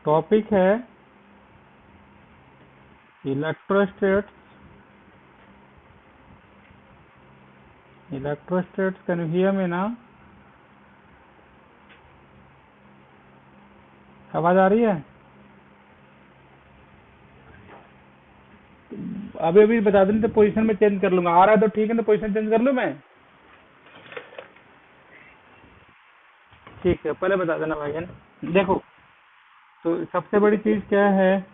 Topic है इलेक्ट्रोस्टैट्स। इलेक्ट्रोस्टैट्स, can you hear me ना? आवाज आ रही है? अभी अभी बता दें तो पोजीशन में चेंज कर लूंगा। आ रहा है तो ठीक है, तो पोजीशन चेंज कर लूं मैं? ठीक है, पहले बता देना भाईजान। देखो, तो सबसे बड़ी चीज क्या है,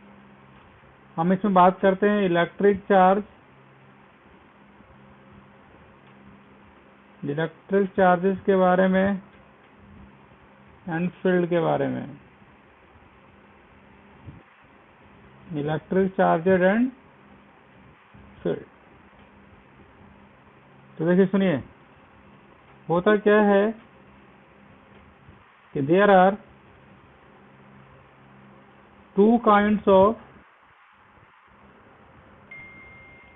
हम इसमें बात करते हैं इलेक्ट्रिक चार्ज, इलेक्ट्रिक चार्जेस के बारे में एंड फील्ड के बारे में। Electric charges and field. तो देखिए सुनिए, होता क्या है कि there are two kinds of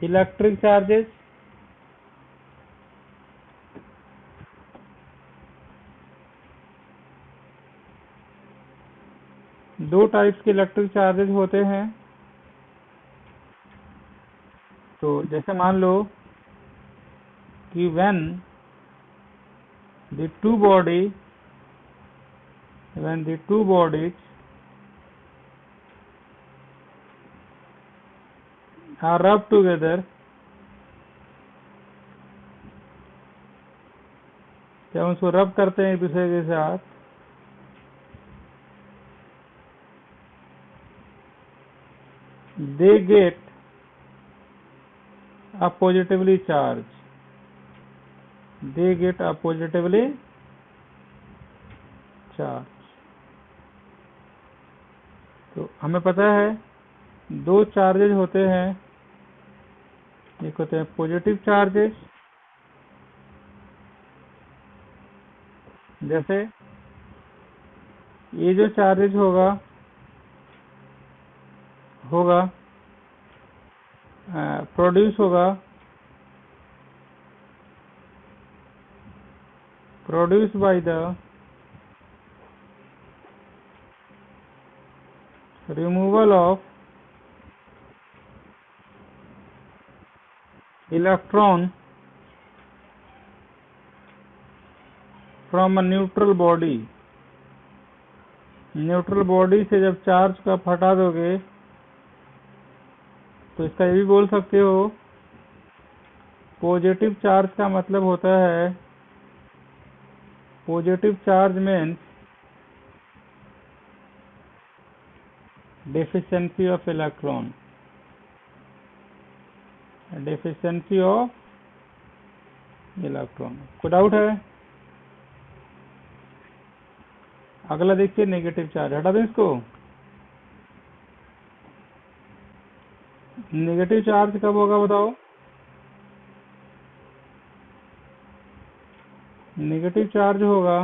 electric charges. दो टाइप्स के इलेक्ट्रिक चार्जेस होते हैं। तो जैसे मान लो कि when the two bodies are rubbed together, जब उसको रब करते हैं एक दूसरे के साथ, they get a positively charged, they get a positively charged। तो हमें पता है दो चार्जेस होते हैं, एक होते हैं पॉजिटिव चार्जेस, जैसे ये जो चार्जेस होगा produce by the removal of electron from a neutral body. Neutral body से जब चार्ज का हटा दोगे, तो इसका ये भी बोल सकते हो, पॉजिटिव चार्ज का मतलब होता है, positive charge means deficiency of electron, deficiency of electron. कोई डाउट है? अगला देखिए नेगेटिव चार्ज। हटा दें इसको। नेगेटिव चार्ज कब होगा बताओ? नेगेटिव चार्ज होगा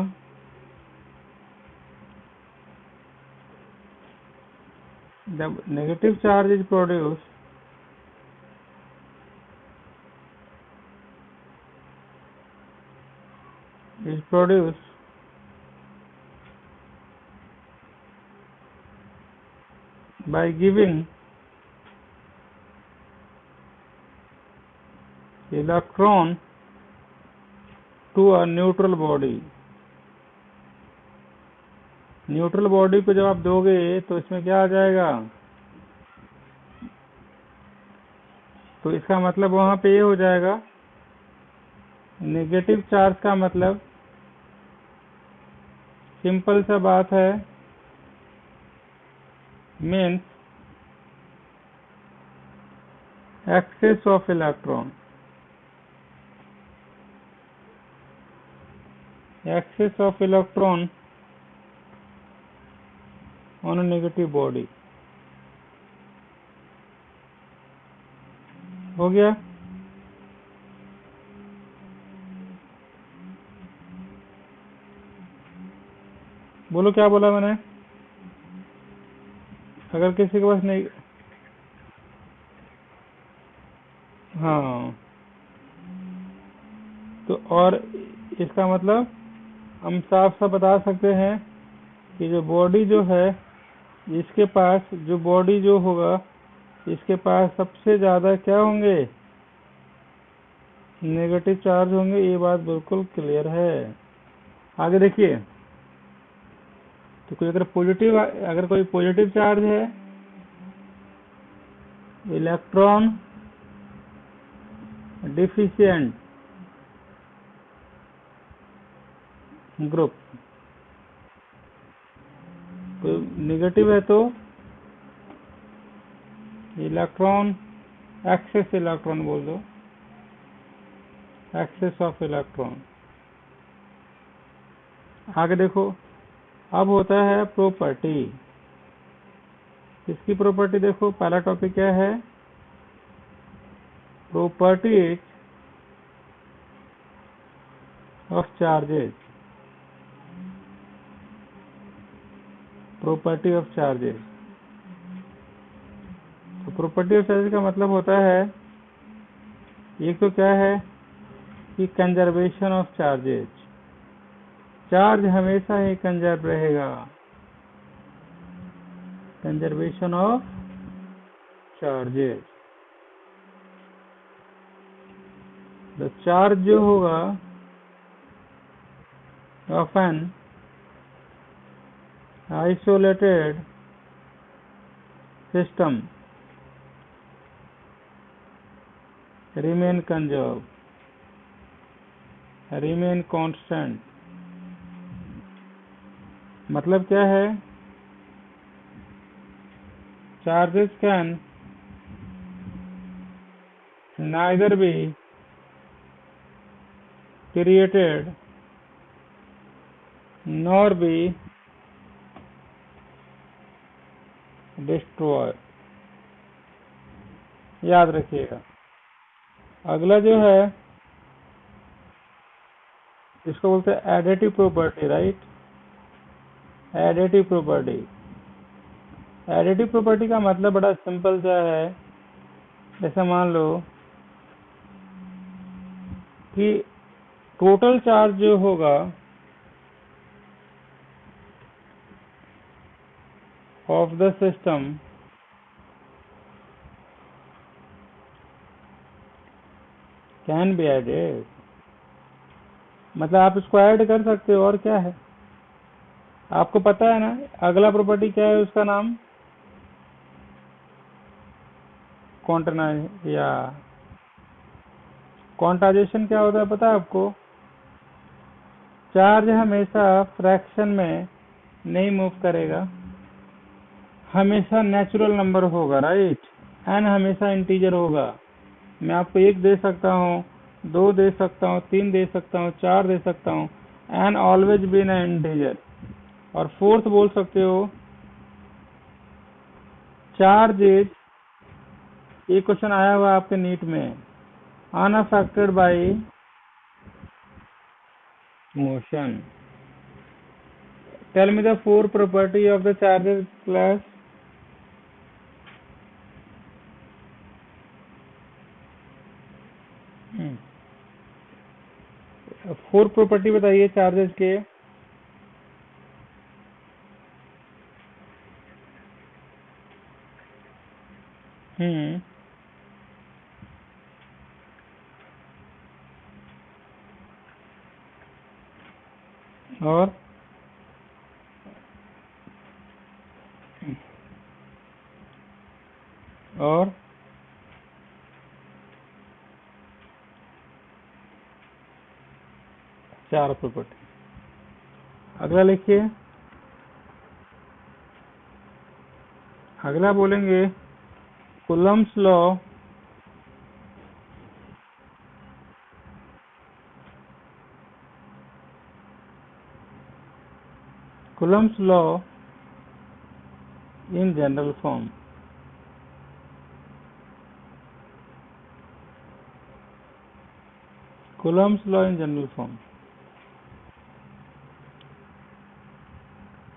जब negative charge is produce by giving electron to a neutral body। Neutral body को जब आप दोगे तो इसमें क्या आ जाएगा? तो इसका मतलब वहां पे ये हो जाएगा, नेगेटिव चार्ज का मतलब सिंपल सा बात है, means excess of electron, excess of electron on a negative body. हो गया? बोलो क्या बोला मैंने? अगर किसी के पास नहीं, हाँ, तो और इसका मतलब हम साफ साफ बता सकते हैं कि जो बॉडी जो है इसके पास जो बॉडी जो होगा, इसके पास सबसे ज्यादा क्या होंगे, नेगेटिव चार्ज होंगे। ये बात बिल्कुल क्लियर है। आगे देखिए, तो कोई अगर कोई पॉजिटिव चार्ज है, इलेक्ट्रॉन डिफिशिएंट ग्रुप, तो नेगेटिव है तो इलेक्ट्रॉन, एक्सेस इलेक्ट्रॉन बोल दो, एक्सेस ऑफ इलेक्ट्रॉन। आगे देखो, अब होता है प्रॉपर्टी। इसकी प्रॉपर्टी देखो, पहला टॉपिक क्या है, properties of charges. Property of charges, तो प्रॉपर्टी ऑफ चार्जेस का मतलब होता है, एक तो क्या है कि कंजर्वेशन ऑफ चार्जेस, चार्ज हमेशा ही कंजर्व रहेगा। कंजर्वेशन ऑफ चार्जेस, तो चार्ज जो होगा of an isolated system remain conserved, remain constant। मतलब क्या है, charges can neither be created nor be destroyed। याद रखिएगा। अगला जो है, इसको बोलते हैं additive property, right. Additive property, additive property का मतलब बड़ा सिंपल सा है। जैसे मान लो कि टोटल चार्ज जो होगा of the system can be added, मतलब आप इसको ऐड कर सकते हो। और क्या है, आपको पता है ना, अगला प्रॉपर्टी क्या है, उसका नाम क्वांटाइजेशन क्या होता है पता है आपको। चार्ज हमेशा फ्रैक्शन में नहीं मूव करेगा, हमेशा नेचुरल नंबर होगा, राइट। एन हमेशा इंटीजर होगा। मैं आपको 1 दे सकता हूँ, 2 दे सकता हूँ, 3 दे सकता हूँ, 4 दे सकता हूँ। N always been an integer. और फोर्थ बोल सकते हो, चार्जेज, ये क्वेश्चन आया हुआ आपके नीट में, unaffected by motion. Tell me the 4 property of the charges class. Four property बताइए चार्जेस के। और और 4 प्रॉपर्टी। अगला लिखिए, अगला बोलेंगे Coulomb's law Coulomb's law in general form। Coulomb's law in general form,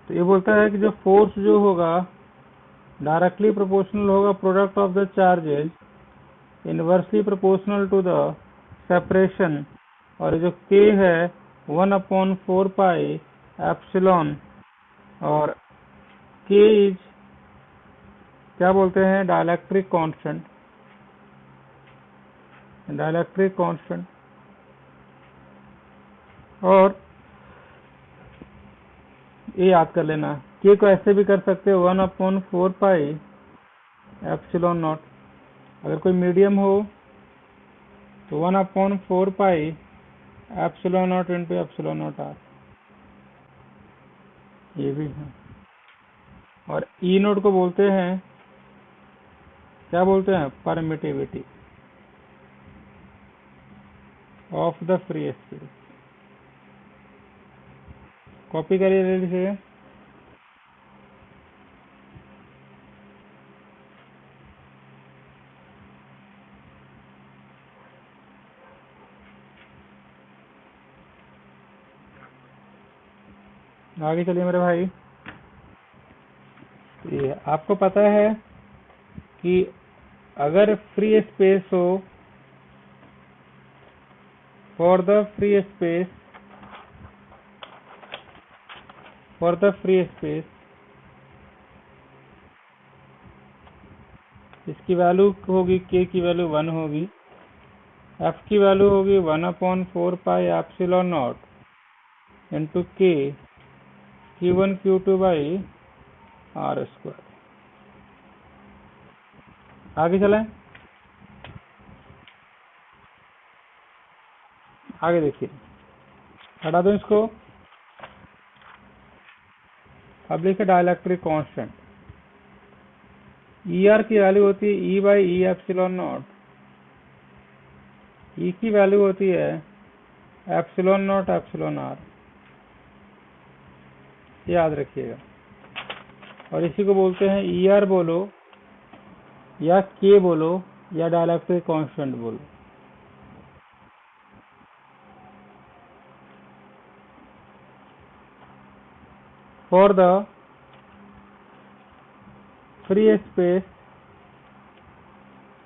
तो ये बोलता है कि जो फोर्स जो होगा डायरेक्टली प्रोपोर्शनल होगा product of the charges, inversely proportional to the separation. और जो k है 1/4 पाई एप्सिलॉन, और k इज क्या बोलते हैं, डाइलेक्ट्रिक कांस्टेंट। Dielectric constant. और ये याद कर लेना, के को ऐसे भी कर सकते हो 1/4 पाई एप्सिलॉन नॉट। अगर कोई मीडियम हो तो 1/4 pi epsilon naught into epsilon naught R, ये भी है। और ई नोट को बोलते हैं, क्या बोलते हैं, permittivity of the free space. Copy करिए जल्दी से। आगे चलिए मेरे भाई। ये आपको पता है कि अगर फ्री स्पेस हो, for the free space, for the free space, इसकी वैल्यू होगी, के की वैल्यू 1 होगी, एफ की वैल्यू होगी 1/4 पाई एप्सिलॉन नॉट इंटू के Q1 Q2 by are square. आगे चलें, आगे देखिए, हटा दो इसको। अब लिखे डाइलेक्ट्रिक कांस्टेंट। ई आर की वैल्यू होती है ई बाई ई एप्सिलॉन नॉट, ई की वैल्यू होती है एप्सिलॉन नॉट एप्सिलॉन आर, याद रखिएगा। और इसी को बोलते हैं ई आर बोलो या के बोलो या डाइलेक्ट्रिक कांस्टेंट बोलो। For the free space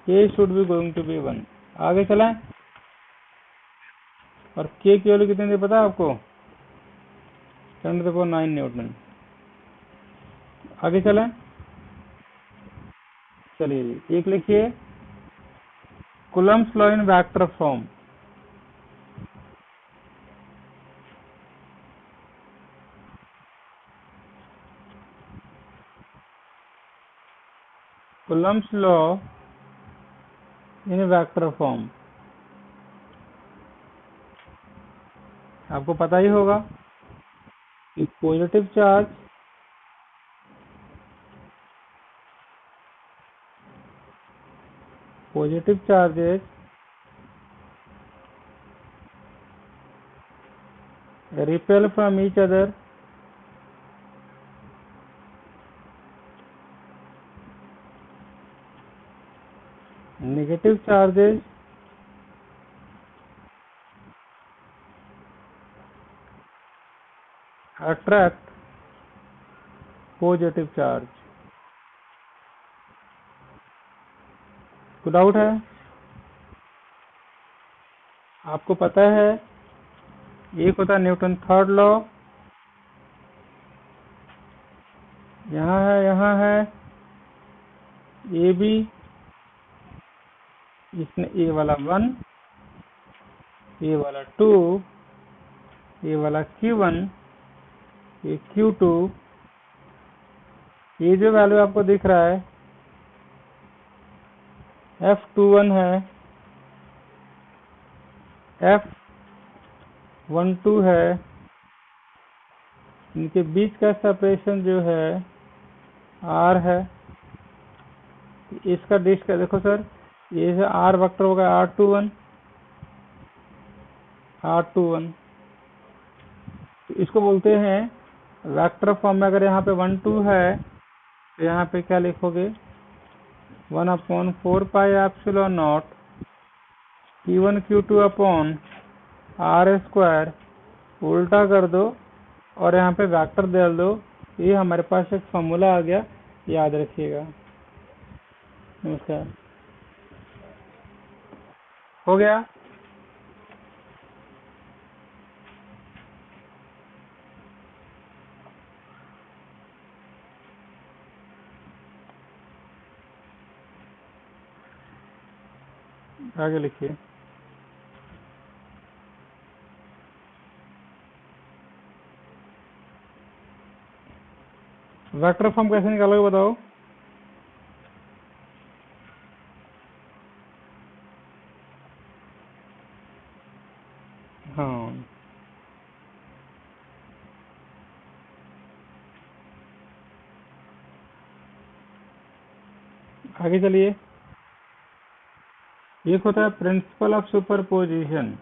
k should be going to be 1। आगे चलें। और के की वैल्यू कितनी थी पता है आपको, 10⁹ न्यूटन। आगे चलें, चलिए एक लिखिए, Coulomb's law in vector form. Coulomb's law in vector form आपको पता ही होगा कि positive charges repel from each other negative charges attract positive charge. कोई डाउट है? आपको पता है एक होता है न्यूटन थर्ड लॉ, यहाँ है ए बी, इसमें ए वाला 1, ए वाला 2, ए वाला Q1, ये Q2, ये जो वैल्यू आपको दिख रहा है F21 है, F12 है, इनके बीच का सेपरेशन जो है R है। इसका डिस्क का देखो सर, ये है R वेक्टर होगा R21, R21। तो इसको बोलते हैं वेक्टर फॉर्म में। अगर यहाँ पे 1 2 है तो यहाँ पे क्या लिखोगे, 1/4 pi epsilon naught Q1 Q2 upon R square, उल्टा कर दो और यहाँ पे वेक्टर डाल दो। ये हमारे पास एक फॉर्मूला आ गया, याद रखिएगा। नमस्कार, हो गया। आगे लिखिए। वेक्टर फॉर्म कैसे निकालोगे बताओ। हाँ, आगे चलिए। एक होता है प्रिंसिपल ऑफ सुपरपोजिशन।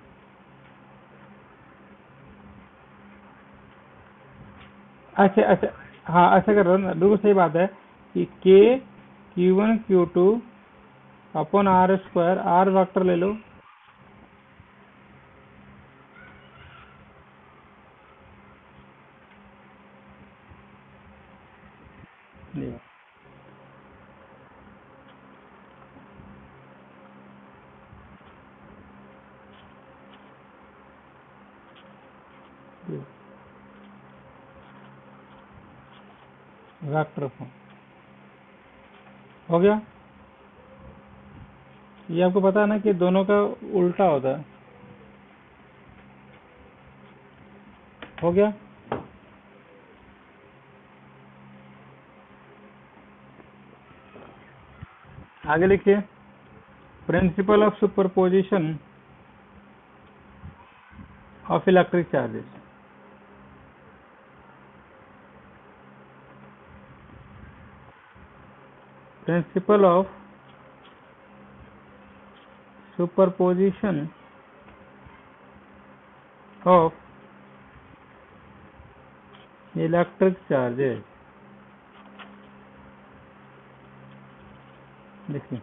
अच्छा अच्छा, हाँ अच्छा कर रहा हूँ ना, बिल्कुल सही बात है कि k Q1 Q2 upon R square, R vector ले लो। वेक्टर फॉर्म हो गया। ये आपको पता है ना कि दोनों का उल्टा होता है। हो गया। आगे लिखिए। Principle of superposition of electric charges. Principle of superposition of electric charges. देखिए,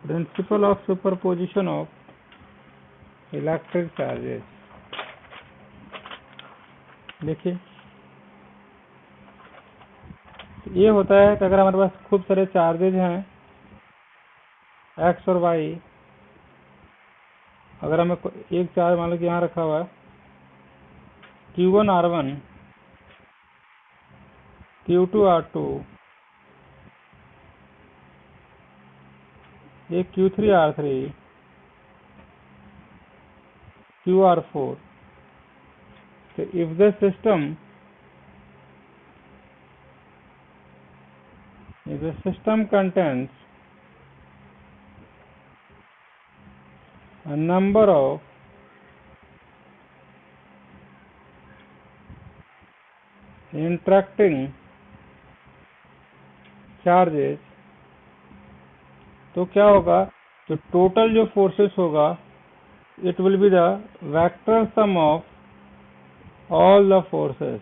principle of superposition of electric charges. देखिए, ये होता है कि अगर हमारे पास खूब सारे चार्जेज हैं एक्स और वाई, अगर हमें एक चार्ज मान लो कि यहाँ रखा हुआ है Q1 R1, Q2 R2, एक Q3 R3, QR4. So if the system contains a number of interacting charges, तो क्या होगा, तो टोटल जो फोर्सेस होगा, it will be the vector sum of all the forces.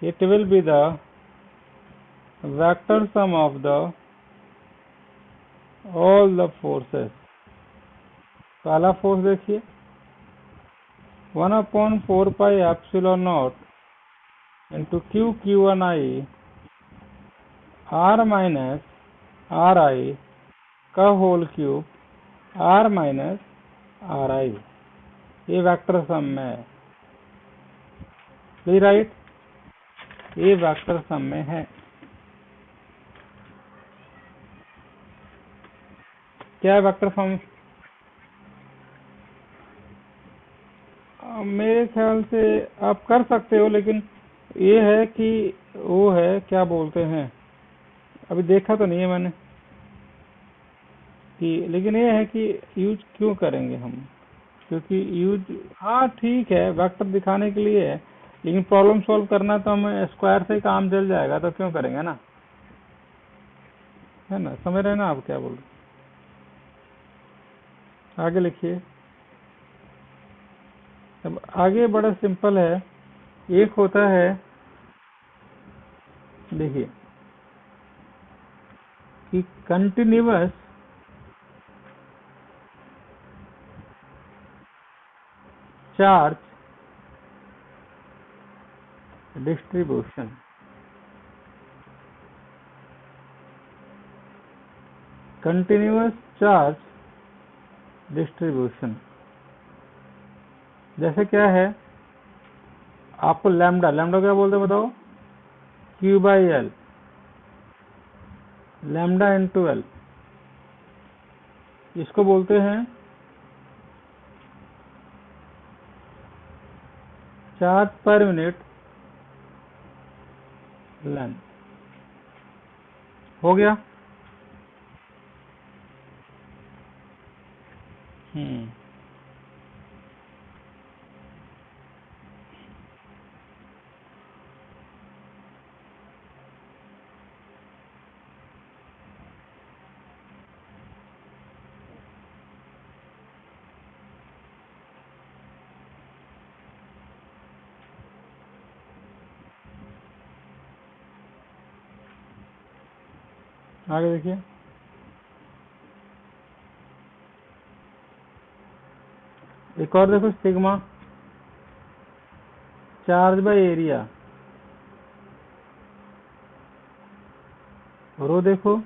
It will be the vector sum of the all the forces. पहला force देखिए, 1/4 pi epsilon naught into Q1I R minus RI का whole cube R minus RI, ये vector sum में है। सही, right, ये vector sum में है। क्या है वेक्टर सम? मेरे ख्याल से आप कर सकते हो, लेकिन ये है कि वो है, क्या बोलते हैं, अभी देखा तो नहीं है मैंने कि, लेकिन ये है कि यूज क्यों करेंगे हम, क्योंकि यूज, हाँ ठीक है, वेक्टर दिखाने के लिए है, लेकिन प्रॉब्लम सॉल्व करना तो हमें स्क्वायर से ही काम चल जाएगा, तो क्यों करेंगे ना, है ना, समझ रहे हैं ना आप क्या बोल रहे। आगे लिखिए। अब आगे बड़ा सिंपल है। एक होता है, देखिए, कि continuous charge distribution. Continuous charge distribution जैसे क्या है, आपको लैम्डा, लैम्डा क्या बोलते हैं बताओ, Q/L, लैम्डा इंटू L। इसको बोलते हैं चार्ज पर यूनिट लेंथ। हो गया। आगे देखिए, एक और देखो, sigma charge by area. Rho देखो,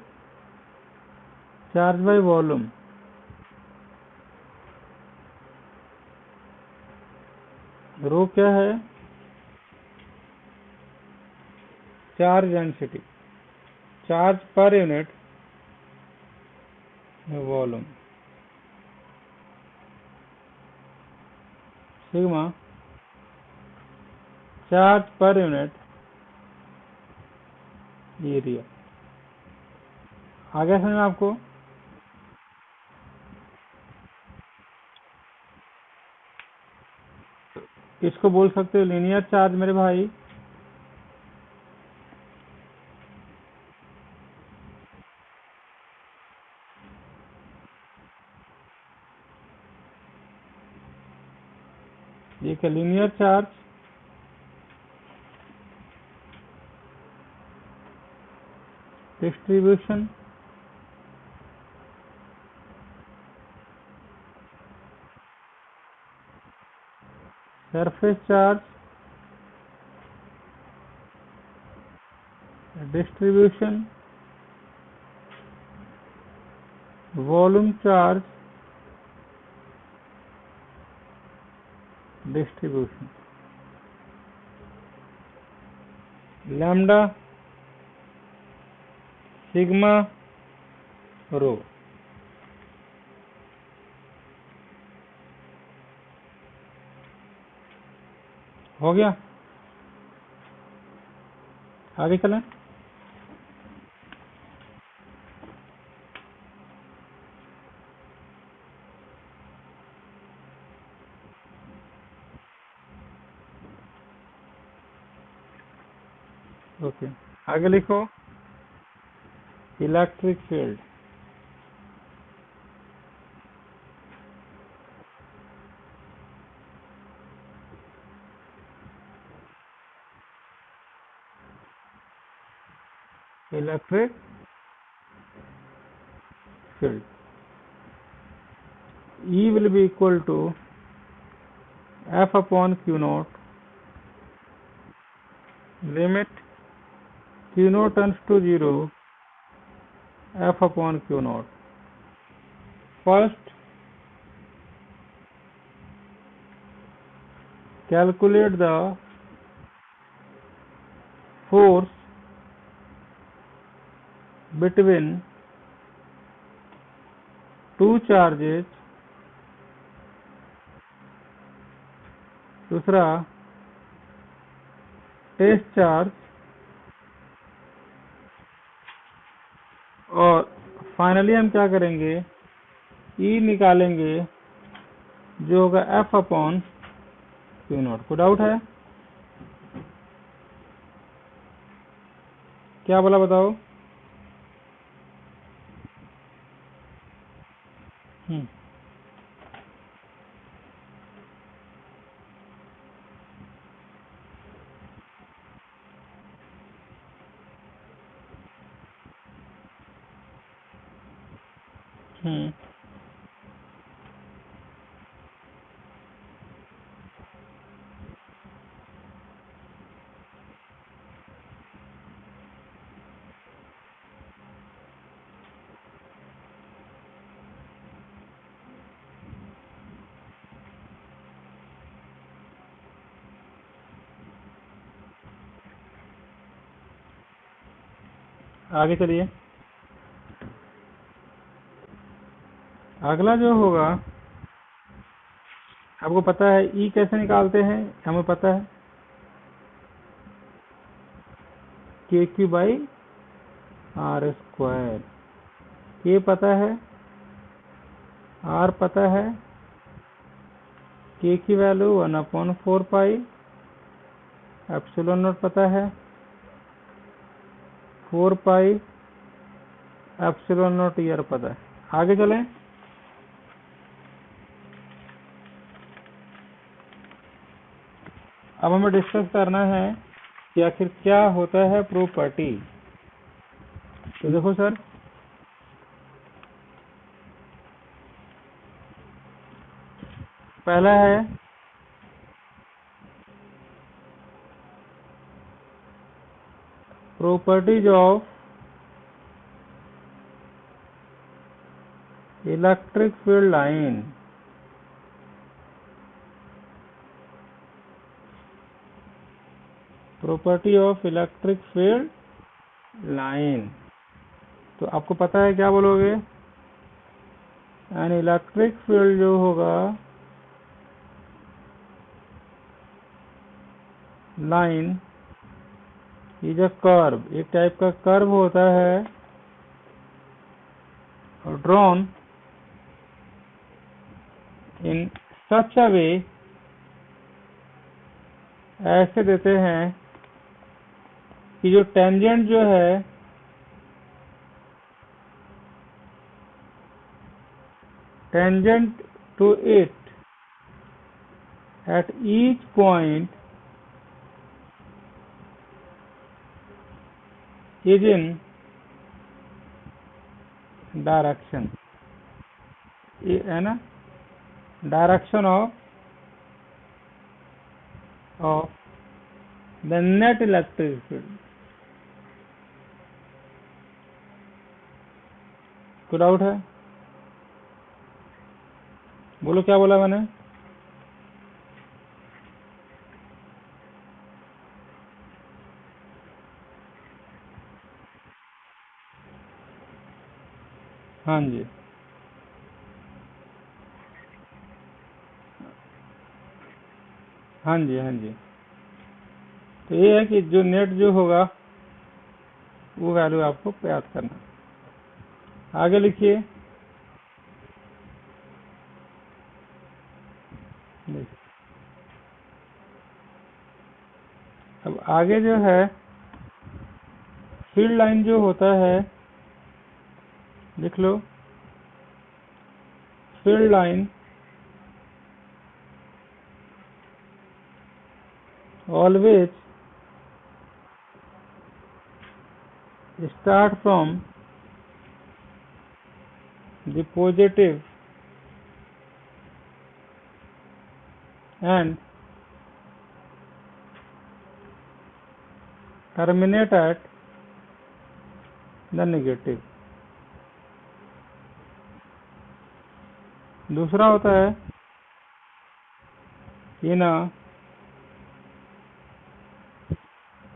चार्ज बाय वॉल्यूम। रो क्या है? Charge density, charge per unit volume. Sigma charge per unit area. आ गया समझ में आपको? इसको बोल सकते हो लीनियर चार्ज मेरे भाई। ये क्या? Linear charge distribution surface charge distribution volume charge distribution. Lambda sigma rho. हो गया। आगे चलें। ओके, आगे लिखो, electric field. Electric field E will be equal to F upon Q naught, limit Q naught tends to 0, F upon Q naught. First, calculate the force between two charges। दूसरा, test charge. और finally हम क्या करेंगे? E निकालेंगे जो होगा F upon Q not. कोई doubt है? क्या बोला बताओ? हम्म हम्म आगे चलिए। अगला जो होगा, आपको पता है ई कैसे निकालते हैं, हमें पता है के क्यू बाई आर स्क्वायर। के पता है, आर पता है, के की वैल्यू 1/4 पाई, एप्सिलॉन नॉट पता है 4 पाई एप्सिलॉन नॉट ईयर पता है। आगे चलें। अब हमें डिस्कस करना है कि आखिर क्या होता है प्रॉपर्टी। तो देखो सर, पहला है properties of electric field line. Property of electric field line, तो आपको पता है क्या बोलोगे, एन इलेक्ट्रिक फील्ड जो होगा लाइन इज अ कर्व, एक टाइप का कर्व होता है, ड्रॉन इन सच अ वे, ऐसे देते हैं कि जो टेंजेंट जो है tangent to it at each point is in direction, है ना, direction of the net electric field. कोई डाउट है? बोलो क्या बोला मैंने? हाँ जी, हाँ जी, हाँ जी। तो ये है कि जो नेट जो होगा वो वैल्यू आपको याद करना। आगे लिखिए। अब आगे जो है फील्ड लाइन जो होता है, लिख लो, field line always start from the positive end terminate at the negative. दूसरा होता है in a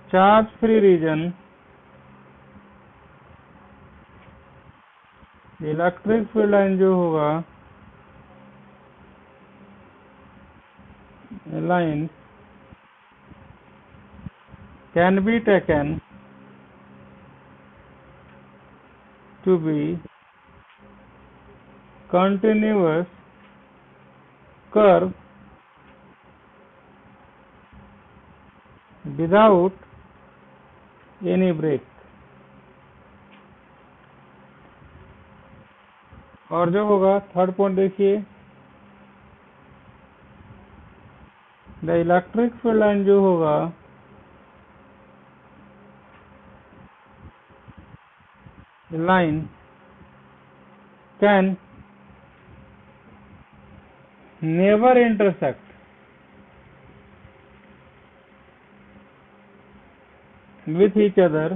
charge free region electric field line जो होगा line can be taken to be continuous curve without any break। और जो होगा third point देखिए, the electric field line जो होगा line can never intersect with each other,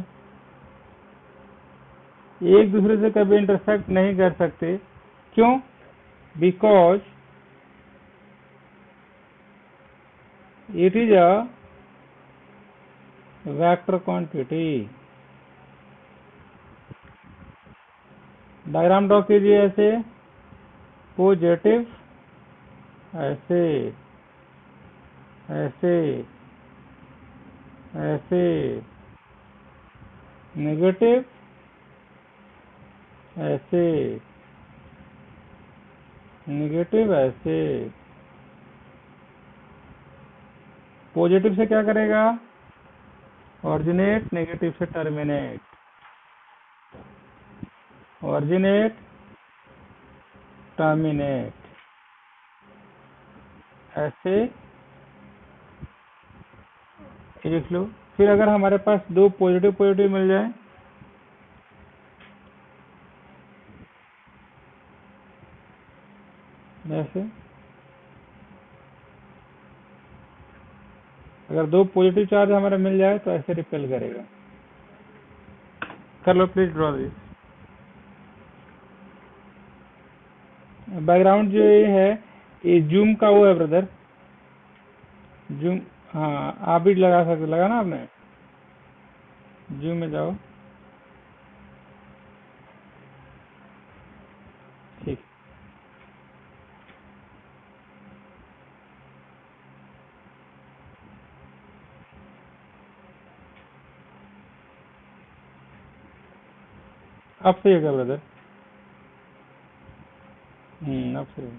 एक दूसरे से कभी इंटरसेक्ट नहीं कर सकते। क्यों? Because it is a vector quantity. Diagram draw कीजिए ऐसे, पॉजिटिव ऐसे ऐसे ऐसे, नेगेटिव ऐसे नेगेटिव ऐसे। पॉजिटिव से क्या करेगा? ऑरिजिनेट, नेगेटिव से टर्मिनेट। ऑरिजिनेट, टर्मिनेट, ऐसे ये लिख लो। फिर अगर हमारे पास दो पॉजिटिव पॉजिटिव मिल जाए, ऐसे, अगर दो पॉजिटिव चार्ज हमारे मिल जाए तो ऐसे रिपेल करेगा। कर लो प्लीज ड्रॉ दिस। बैकग्राउंड जो ये है, ये जूम का वो है ब्रदर, जूम। हाँ आप भी लगा सकते, लगा ना आपने? जूम में जाओ, ठीक। अब सही होगा ब्रदर। अब सही होगा।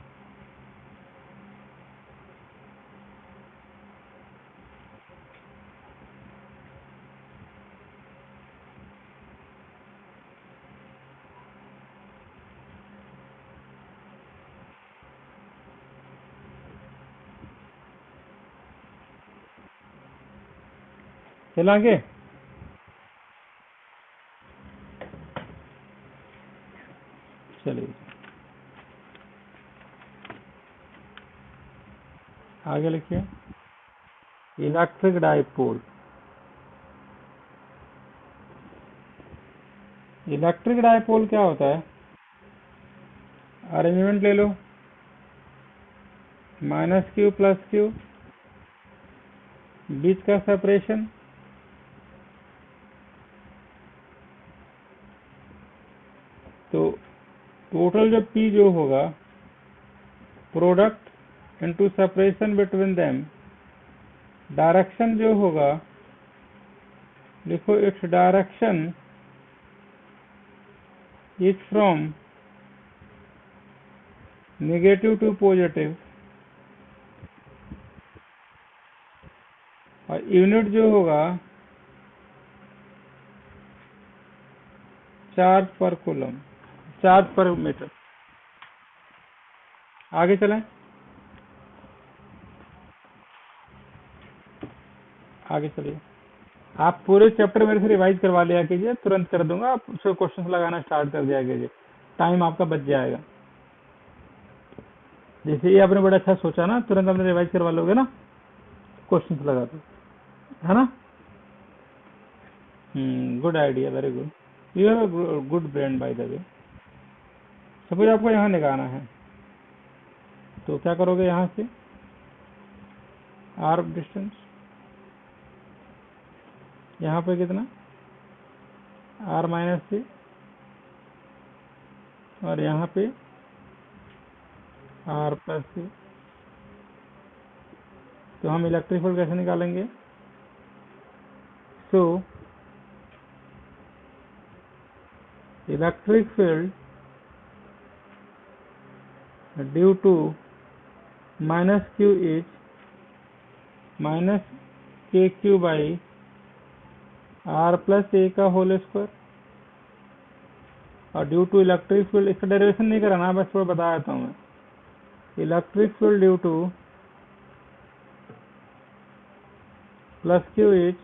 चलो आगे। चलिए आगे लिखिए। Electric dipole. इलेक्ट्रिक डाइपोल क्या होता है? अरेंजमेंट ले लो, -q + q, बीच का सेपरेशन, तो टोटल जो P जो होगा, product into separation between them, direction जो होगा, लिखो its direction is from negative to positive, और यूनिट जो होगा चार्ज पर कूलम, चार्ज पर मीटर। आगे चलें, आगे चलिए। आप पूरे चैप्टर मेरे से रिवाइज करवा लिया कीजिए, तुरंत कर दूंगा, आप उसको क्वेश्चंस लगाना स्टार्ट कर दिया कीजिए, टाइम आपका बच जाएगा। जैसे ये आपने बड़ा अच्छा सोचा ना, तुरंत आपने रिवाइज करवा लोगे ना, क्वेश्चंस लगा दो, है ना? Good idea, very good. You have a good brain by the way. Suppose आपको यहाँ निकालना है, तो क्या करोगे? यहाँ से आर्क डिस्टेंस, यहाँ पे कितना? r-c, और यहाँ पे r+c। तो हम इलेक्ट्रिक फील्ड कैसे निकालेंगे? So electric field due to -q is -kq/r+a का होल स्क्वायर, और ड्यू टू इलेक्ट्रिक फील्ड, इसका डेरिवेशन नहीं कराना, बस थोड़ा बता देता हूँ मैं। Electric field due to +q is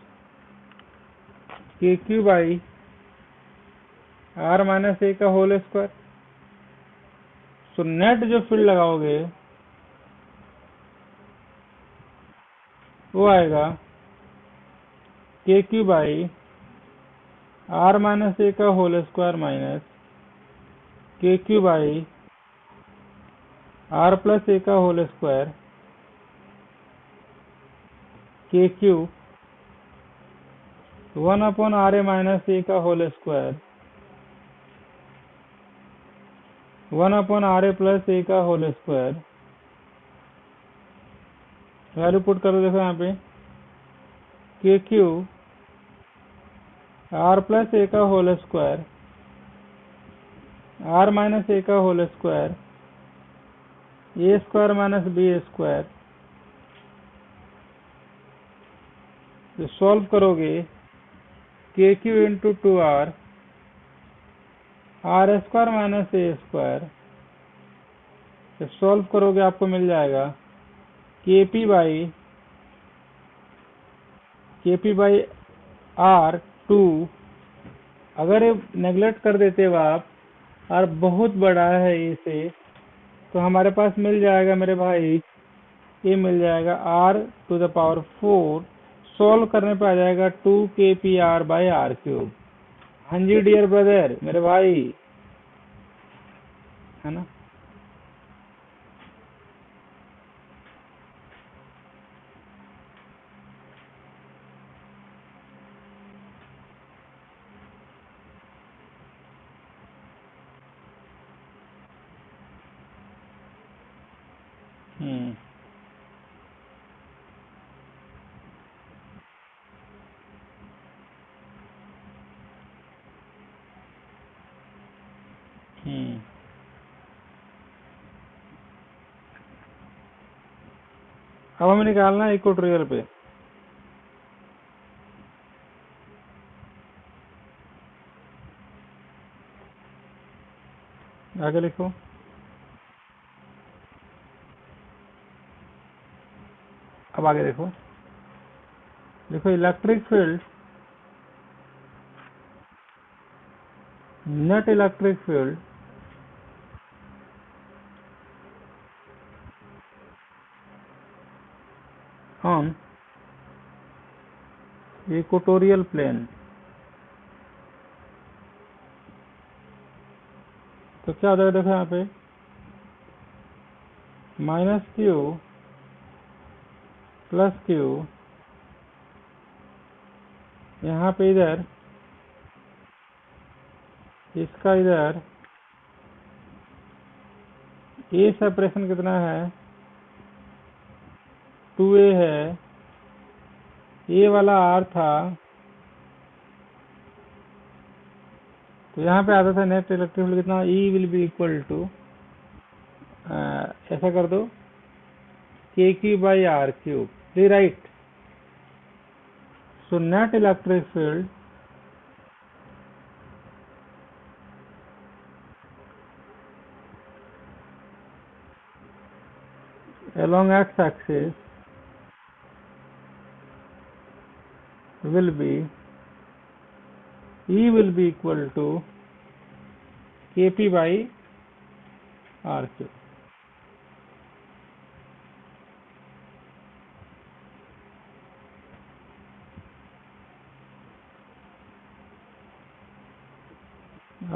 kq/r-a का होल स्क्वायर। सो नेट जो फील्ड लगाओगे वो आएगा kq/r-a का होल स्क्वायर माइनस kq/r+a का whole square, kq 1/ra - a का होल स्क्वायर, 1/RA+A का होल स्क्वायर, वैल्यू पुट करो, देखो यहाँ पे KQ R+A का होल स्क्वायर, R-A का होल स्क्वायर, A² - B²। तो सॉल्व करोगे KQ × 2R, R² - A²। जब सॉल्व करोगे आपको मिल जाएगा KP/R2। अगर ये नेगलेक्ट कर देते हो आप और बहुत बड़ा है इसे, तो हमारे पास मिल जाएगा मेरे भाई, ये मिल जाएगा R⁴। सॉल्व करने पे आ जाएगा 2kPr/R³। हाँ जी डियर ब्रदर, मेरे भाई, है ना। हम्म हम्म अब हमें निकालना है इक्वेटोरियल पे। आगे लिखो। अब आगे देखो, electric field, net electric field on equatorial plane. तो क्या हो जाएगा, देखो यहाँ पे -Q + Q, यहाँ पे इधर इसका इधर ए सेपरेशन कितना है, 2A है। ए वाला R था, तो यहाँ पे आता था नेट इलेक्ट्रिक फील्ड कितना, E will be equal to, ऐसा कर दो, KQ/R³। Right. So net electric field along x-axis will be, E will be equal to KP/R³।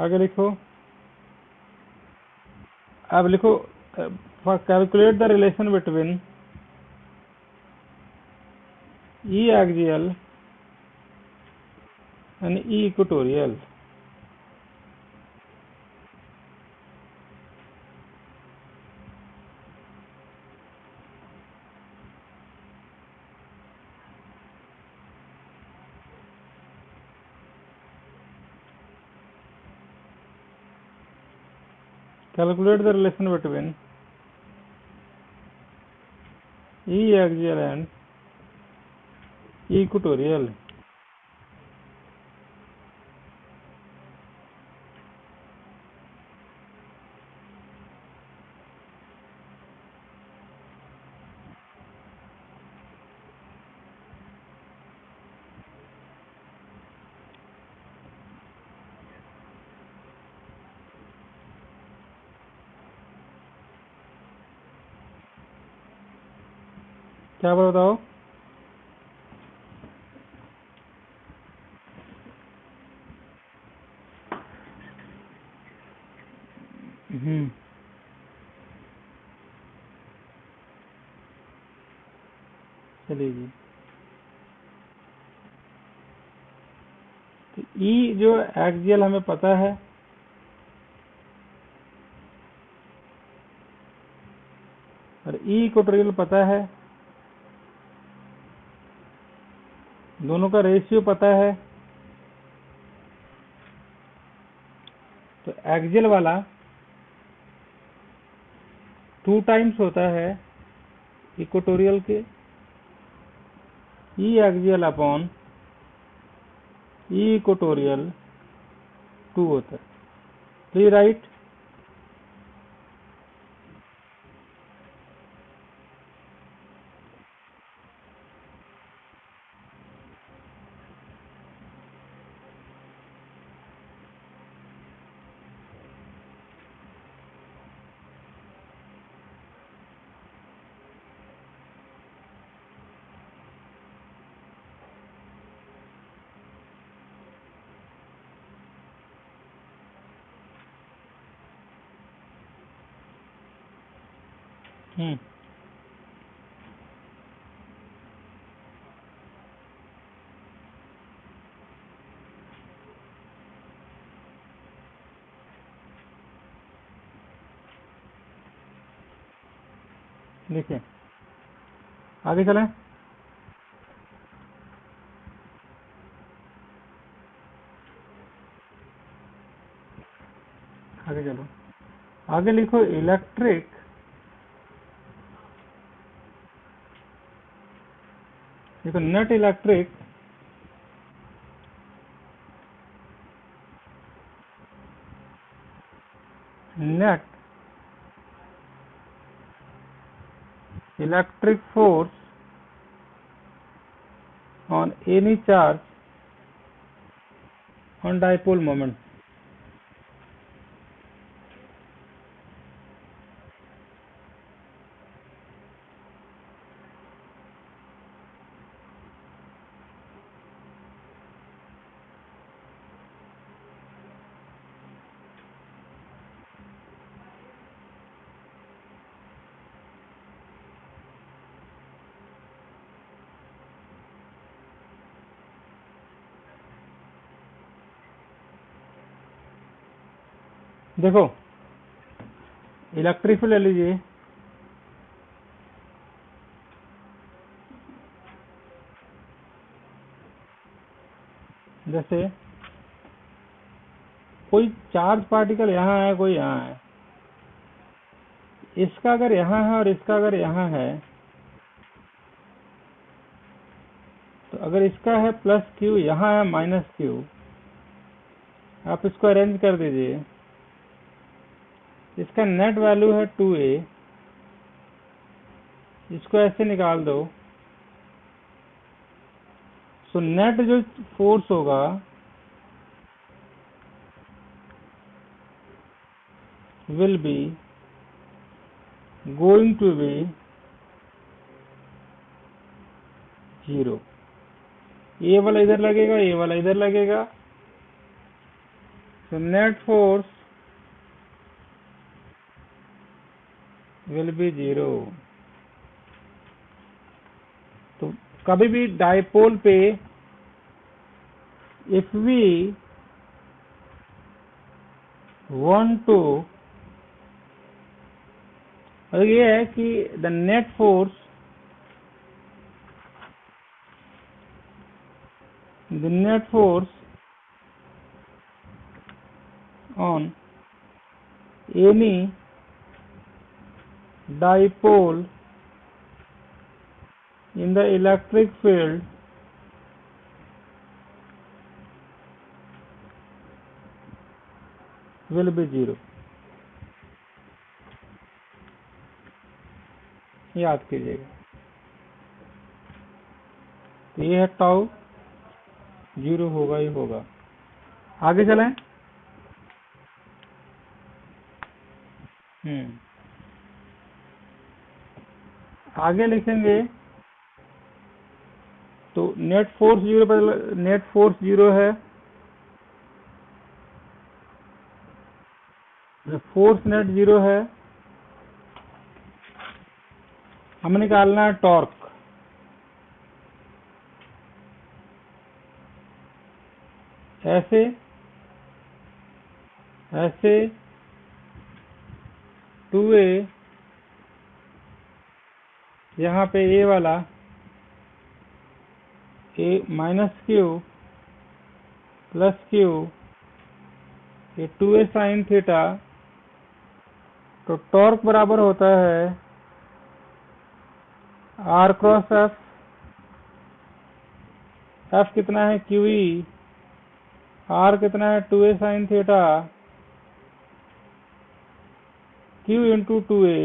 आगे लिखो। अब लिखो, calculate the relation between E axial and E equatorial। Calculate the relation between E axial and E equatorial। क्या बताओ। चलिए जी। तो E जो axial हमें पता है, ई इक्वेटोरियल पता है, दोनों का रेशियो पता है, तो एक्सियल वाला 2 टाइम्स होता है इक्वेटोरियल के, ई एक्सियल अपॉन ई इक्वेटोरियल 2 होता है। Please right. देखिए आगे चलें। आगे चलो, आगे लिखो इलेक्ट्रिक देखो net electric net electric force on any charge on dipole moment. देखो इलेक्ट्रिक फील्ड ले लीजिए, जैसे कोई चार्ज पार्टिकल यहाँ है, कोई यहाँ है, इसका अगर यहाँ है और इसका अगर यहाँ है, तो अगर इसका है प्लस क्यू, यहाँ है माइनस क्यू, आप इसको अरेंज कर दीजिए। इसका नेट वैल्यू है 2a, इसको ऐसे निकाल दो, तो नेट जो फोर्स होगा will be going to be 0। ये वाला इधर लगेगा, ये वाला इधर लगेगा, तो नेट फोर्स will be 0। तो कभी भी डाइपोल पे if we want to, ये है कि the net force on any dipole in the electric field will be 0। याद कीजिएगा, तो ये है टाउ, 0 होगा ही होगा। आगे चलें। आगे लिखेंगे तो नेट फोर्स 0 पर, नेट फोर्स 0 है, फोर्स नेट 0 है, हमें निकालना है टॉर्क। ऐसे ऐसे 2a यहाँ पे ए वाला ए माइनस क्यू प्लस क्यू, ये 2a साइन थीटा, तो टॉर्क बराबर होता है आर क्रॉस एफ। एफ कितना है क्यू ई, आर कितना है 2a sine theta, q into 2a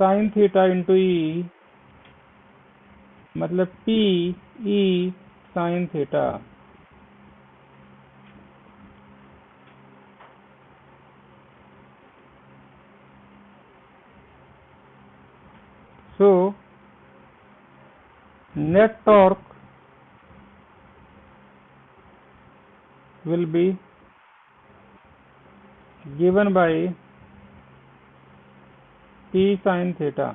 sine theta into E, मतलब p E sine theta. So net torque will be given by P sin theta।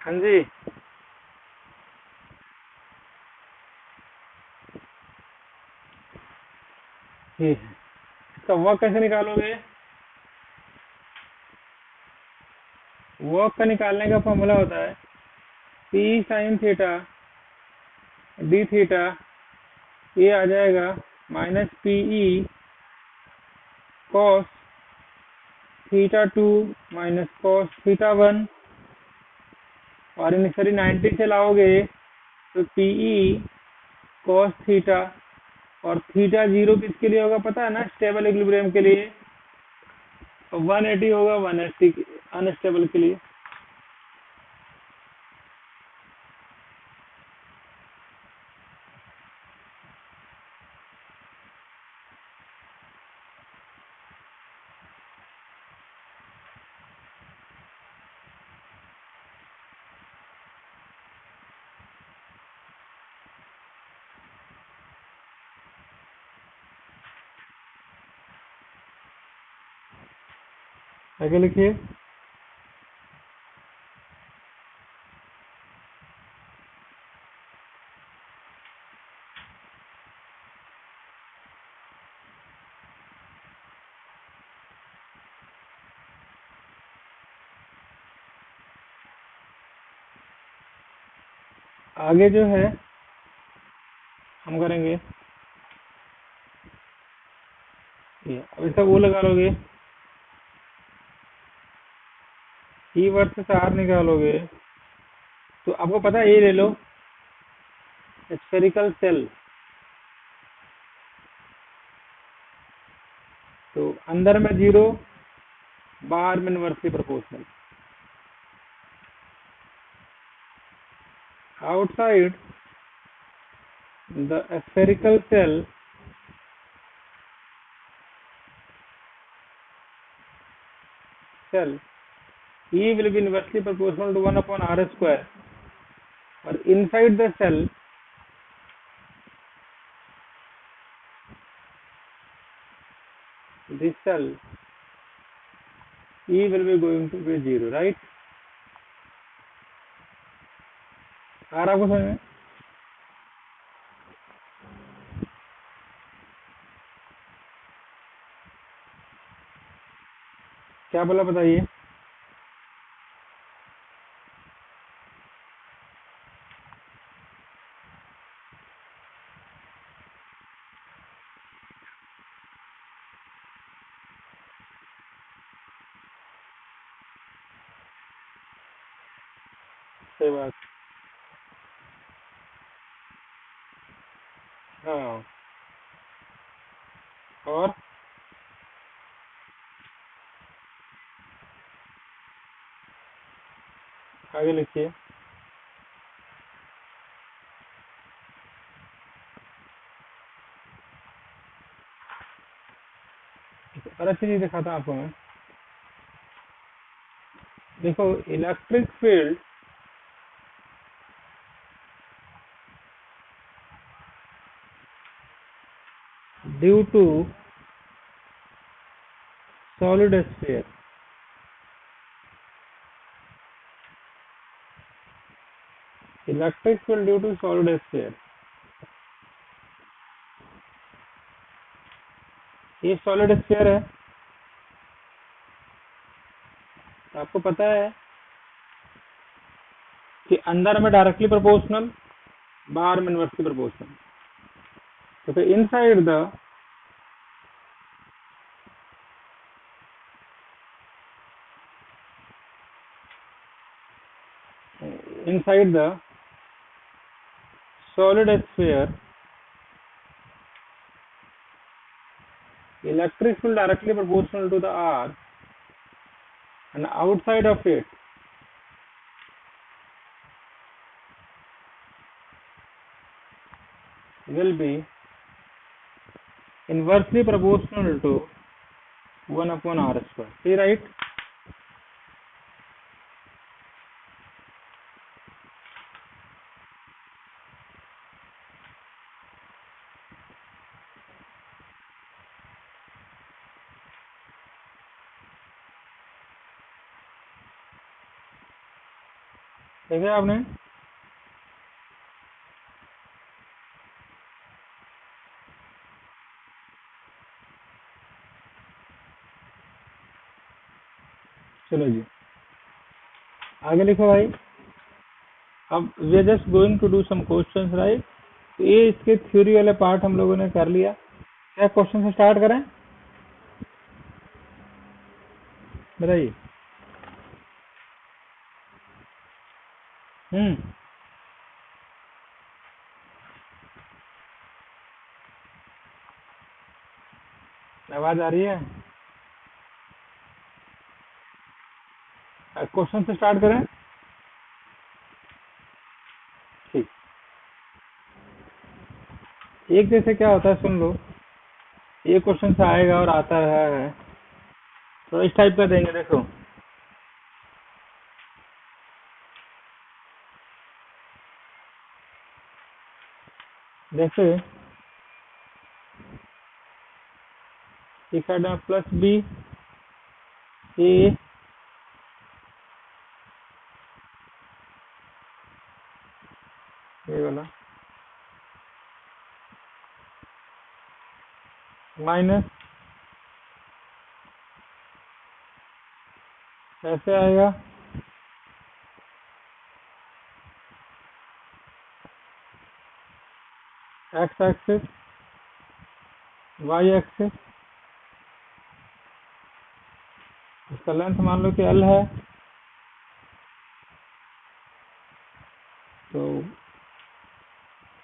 हाँ जी, इसका work कैसे निकालोगे? Work का निकालने का फॉर्मूला होता है P sin theta D theta, ये आ जाएगा minus P E cos theta 2 minus cos theta 1, और इनिशियली 90 से लाओगे तो पी ई कॉस थीटा, और थीटा 0 किसके लिए होगा पता है ना? स्टेबल इक्विलिब्रियम के लिए। 180 होगा 180 अनस्टेबल के लिए। आगे लिखिए। आगे जो है हम करेंगे ये, अब इसका वो लगा लोगे, ई वर्सेस आर निकालोगे, तो आपको पता है ये ले लो स्फेरिकल सेल, तो अंदर में 0, बाहर में inversely proportional. Outside the spherical shell E will be inversely proportional to 1 upon R square, or inside the cell this cell E will be going to be 0, right? आ रहा आपको समझ में? क्या बोला बताइए? सही बात। हाँ, और आगे लिखिए। और अच्छी चीज दिखाता हूँ आपको मैं। देखो electric field due to solid sphere, electric field due to solid sphere, ये सॉलिड स्फीयर है, तो आपको पता है कि अंदर में डायरेक्टली प्रोपोर्शनल, बाहर में इनवर्सली प्रोपोर्शनल। तो फिर inside the solid sphere, electric field directly proportional to the R, and outside of it will be inversely proportional to 1 upon R square. See, right? देखा आपने? चलो जी, आगे लिखो भाई। अब we are just going to do some questions, right? तो ये इसके थ्योरी वाले पार्ट हम लोगों ने कर लिया। क्या क्वेश्चन से स्टार्ट करें, बताइए। आवाज आ रही है? क्वेश्चन से स्टार्ट करें, ठीक। एक जैसे क्या होता है, सुन लो। ये क्वेश्चन से आएगा और आता रहा है, तो इस टाइप का देंगे। देखो, जैसे इस साइड में प्लस बी ए, ये वाला माइनस, ऐसे आएगा। एक्स एक्सिस, वाई एक्सिस, इसका लेंथ मान लो कि एल है, तो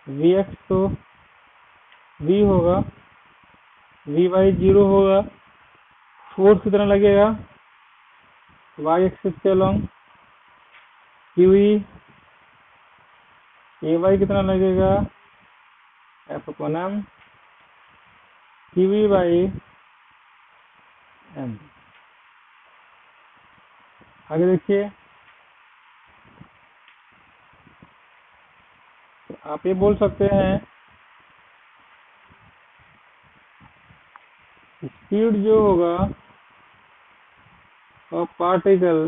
वी एक्स तो वी होगा, वी वाई 0 होगा, फोर्स कितना लगेगा वाई एक्सिस के along, Q E, A Y कितना लगेगा F upon M, Q E by M. आगे देखिए, तो आप ये बोल सकते हैं स्पीड जो होगा of particle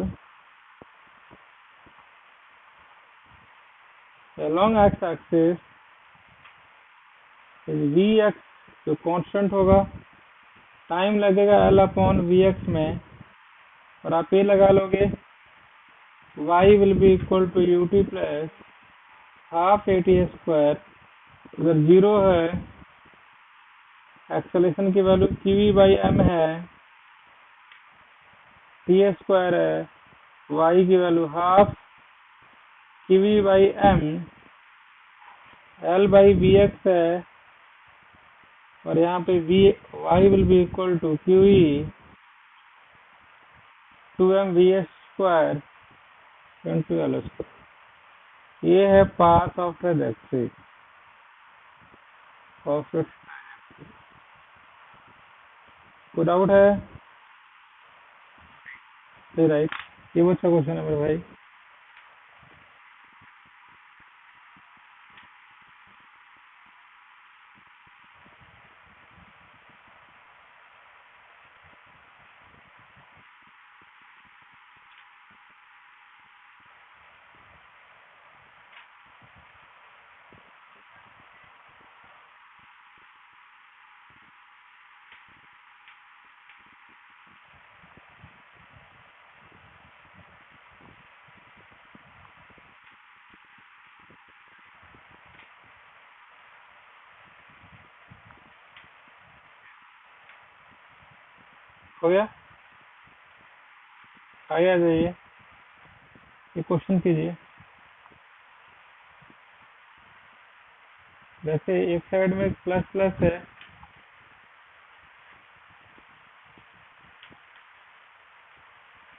along x axis V X जो कांस्टेंट होगा, टाइम लगेगा एल अपॉन वी एक्स में, और आप ये लगा लोगे y will be equal to U T plus half A T square. उधर 0 है, एक्सेलेरेशन की value Q E by M है, टी स्क्वायर है, y की value half Q E by M, L by V X है, और यहाँ पे V Y will be equal to Q E 2m V S square into L square. ये है path of trajectory of its. कोई doubt है? Right, ये बहुत अच्छा क्वेश्चन है मेरे भाई। हो गया? आगे आ जाइए, ये क्वेश्चन कीजिए। वैसे एक साइड में प्लस प्लस है,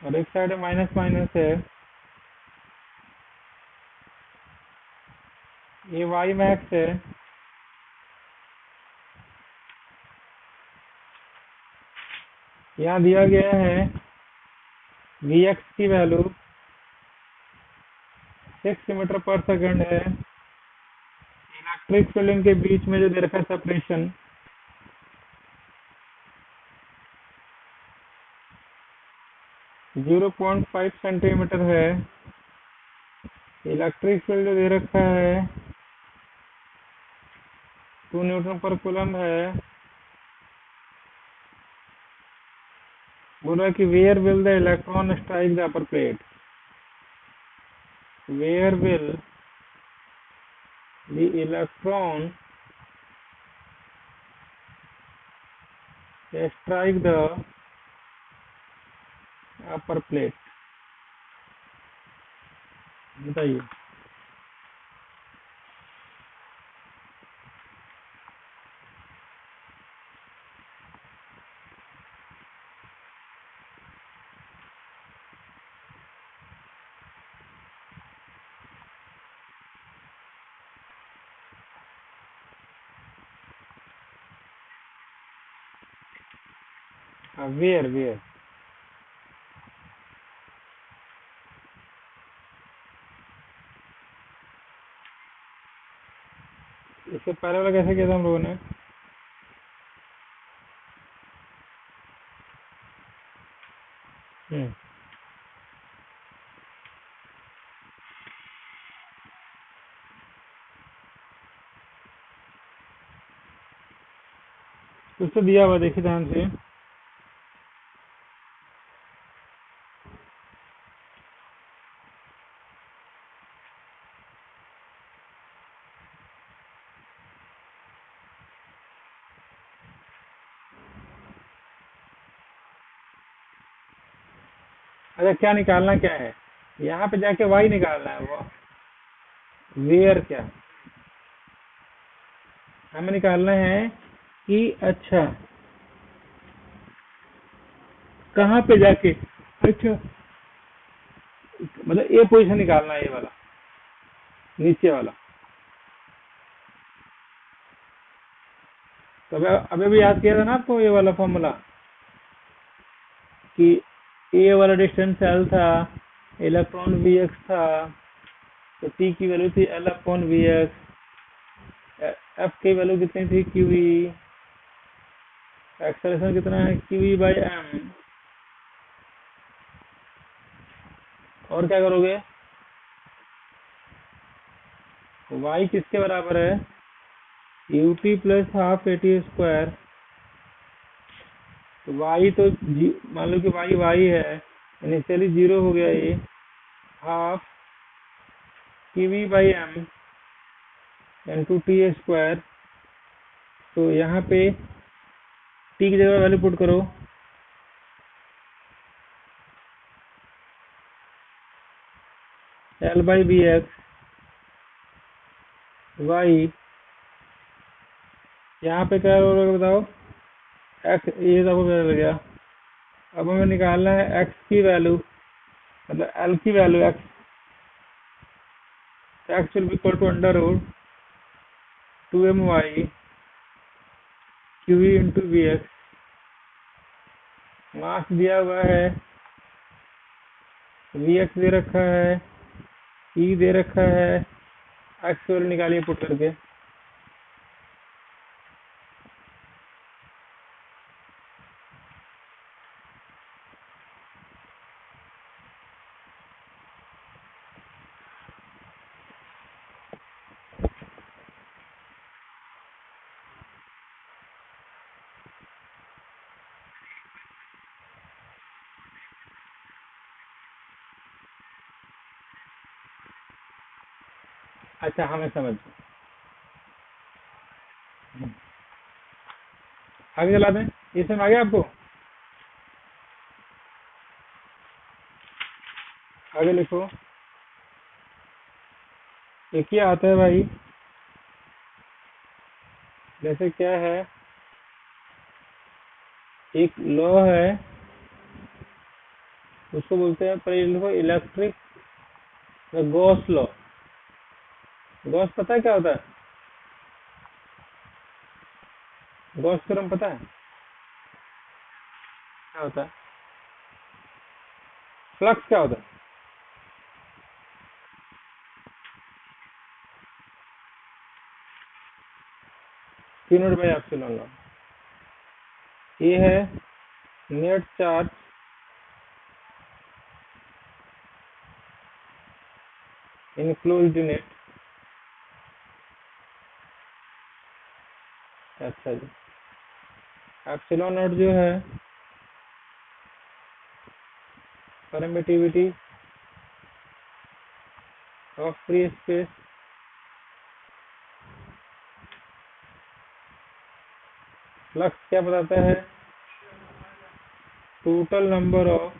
और एक साइड में माइनस माइनस है। ये वाई मैक्स है, यहाँ दिया गया है वी एक्स की वैल्यू 6 मीटर पर सेकंड है। इलेक्ट्रिक फील्ड के बीच में जो दे रखा है सेपरेशन 0.5 सेंटीमीटर है। इलेक्ट्रिक फील्ड जो दे रखा है 2 न्यूटन पर कूलम है। बोल रहा है कि where will the electron strike the upper plate, where will the electron strike the upper plate, बताइए। वेयर वेयर इससे पहले वाला कैसे किया था हम लोगों ने? हम्म, कुछ तो दिया हुआ, देखिए ध्यान से। अच्छा, क्या निकालना क्या है? यहाँ पे जाके वाई निकालना है। वो वेयर क्या हमें निकालना है कि अच्छा कहाँ पे जाके, अच्छा मतलब ए पोजीशन निकालना है, ये वाला नीचे वाला। तो अभी अभी याद किया था ना आपको ये वाला फॉर्मूला, कि ए वाला डिस्टेंस एल था, इलेक्ट्रॉन वी एक्स था, तो टी की वैल्यू थी L upon V X, F की वैल्यू कितनी थी क्यू ई, एक्सेलरेशन कितना है क्यू ई बाई एम। और क्या करोगे? वाई किसके बराबर है? You T plus half A T square. तो वाई तो मान लो कि वाई वाई है, इनिशियली 0 हो गया ये, half Q E by M into T square. तो यहाँ पे टी की जगह वैल्यू पुट करो, L by B X, Y यहाँ पे क्या होगा बताओ? एक्स, ये तो आपको पता लग गया। अब हमें निकालना है एक्स की वैल्यू, मतलब एल की value x, x will be equal to under root 2my q E into v x. Mass दिया हुआ है, वी एक्स दे रखा है, ई दे रखा है, एक्स वैल्यू निकालिए पुट करके। अच्छा, हमें समझ आगे चला दें, ये समझ आ गया आपको? आगे लिखो। ये क्या आता है भाई? जैसे क्या है, एक लॉ है, उसको बोलते हैं, पर ये लिखो इलेक्ट्रिक गॉस लॉ। गॉस पता है क्या होता है? गॉस थ्योरम पता है क्या होता है? फ्लक्स क्या होता है? Q naught by epsilon not. ये है नेट चार्ज इनक्लोज्ड नेट। अच्छा जी। एप्सिलॉन नॉट जो है permittivity of free space. Flux क्या बताता है? Total number of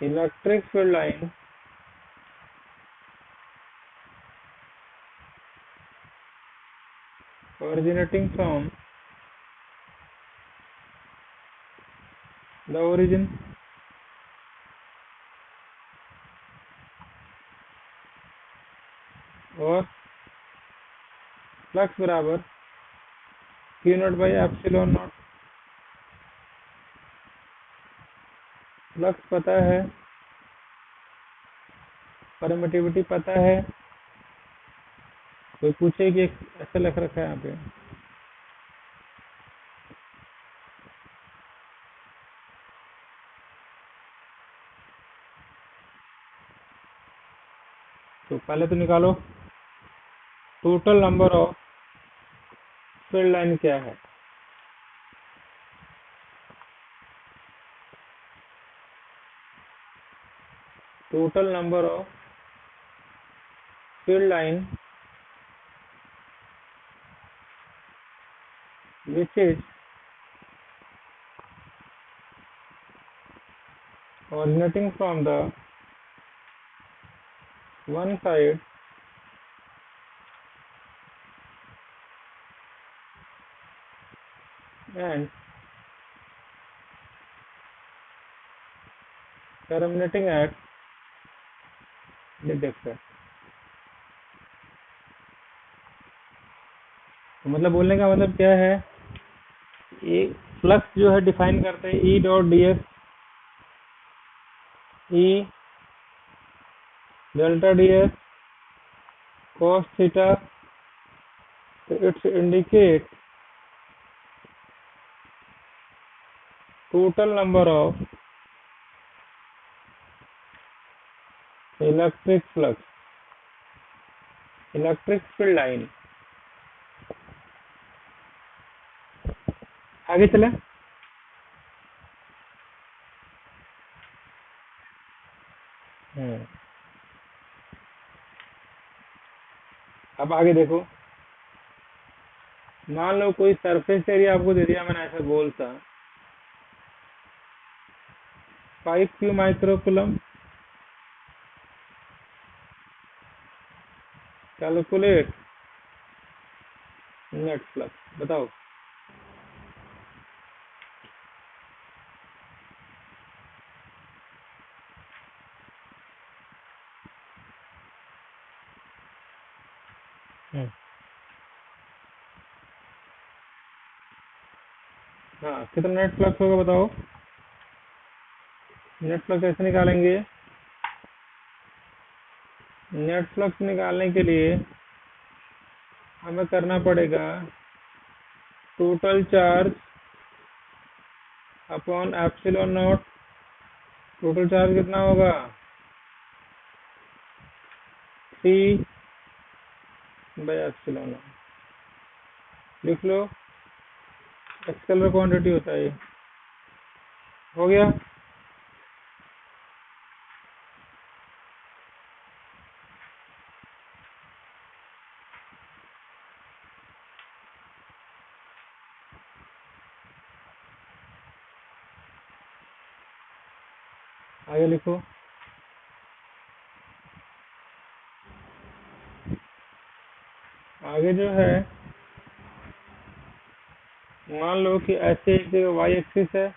electric field line originating from the origin और फ्लक्स बराबर Q naught by epsilon not. Flux पता है, परमिटिविटी पता है। कोई पूछे कि ऐसा लिख रखा है यहाँ पे, तो पहले तो निकालो total number of field line क्या है। Total number of field line which is originating from the one side and terminating at the detector। तो मतलब बोलने का मतलब क्या है, ये फ्लक्स जो है डिफाइन करते हैं ई डॉट डी एस, ई delta D S cos theta। तो it's indicate total number of electric flux, electric field line. आगे चले। अब आगे देखो, मान लो कोई सरफेस एरिया आपको दे दिया मैंने ऐसा गोल सा, 5 Q micro coulomb. Calculate net flux, बताओ। हाँ, कितना नेट फ्लक्स होगा बताओ। नेट फ्लक्स कैसे निकालेंगे? नेट फ्लक्स निकालने के लिए हमें करना पड़ेगा total charge upon epsilon not. Total charge कितना होगा? 3 बाई एप्सिलॉन नॉट। लिख लो, स्केलर क्वांटिटी होता है ये। हो गया। आगे लिखो। आगे जो है, मान लो कि ऐसे एक वाई एक्सिस है,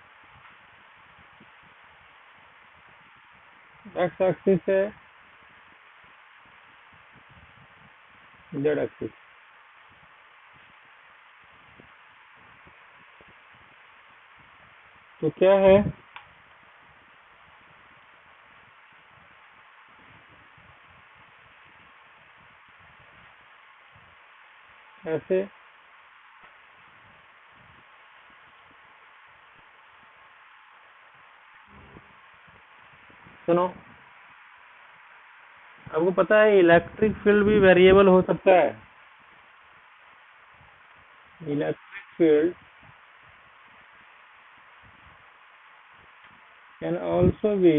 एक्स एक्सिस है, जेड एक्सिस। तो क्या है, ऐसे सुनो, आपको पता है इलेक्ट्रिक फील्ड भी वेरिएबल हो सकता है। Electric field can also be,